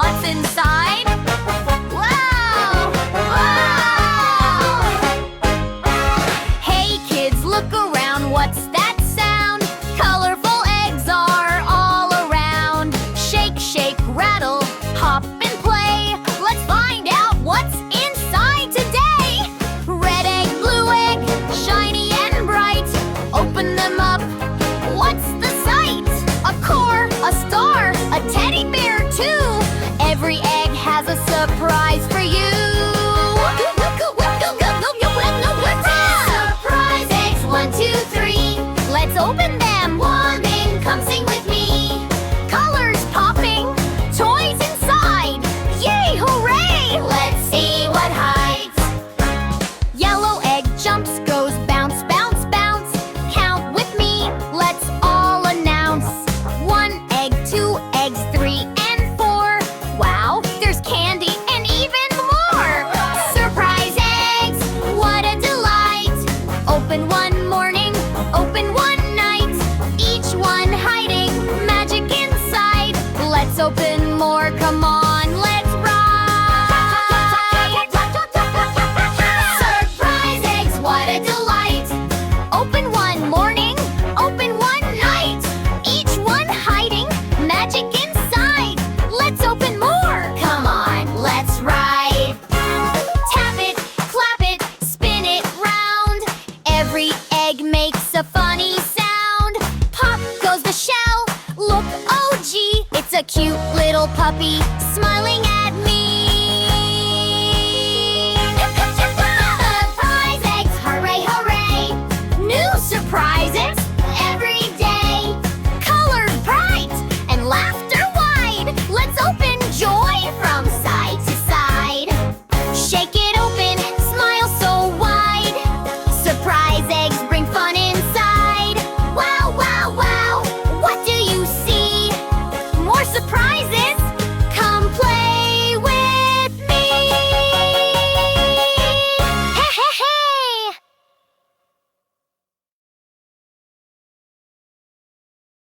what's inside? Wow! Wow! Hey kids, look around. What's that sound? Colorful eggs are all around. Shake, shake, rattle, hop and play. Let's find out what's inside today. Red egg, blue egg, shiny and bright. Open them up. What's the sight? A core, a star, a teddy bear too. Every egg has a surprise for you. Surprise eggs, 1, 2, 3. Let's open them. One thing, come sing with me. Colors popping, toys inside. Yay, hooray! Let's see what hides. Yellow egg jumps, goes bounce, bounce, bounce. Count with me, let's all announce. 1 egg, 2 eggs, 3 and 4. Wow, there's candy and even more. Surprise eggs, what a delight. Open one morning, open one night. Each one hiding magic inside. Let's open more, come on, let's ride. Surprise eggs, what a delight. Open one morning, open one night. Each one hiding magic inside. Let's open more, come on, let's ride. Tap it, clap it, spin it round. Every egg makes a funny sound. Pop goes the shell. Look, oh gee, it's a cute little puppy, smiling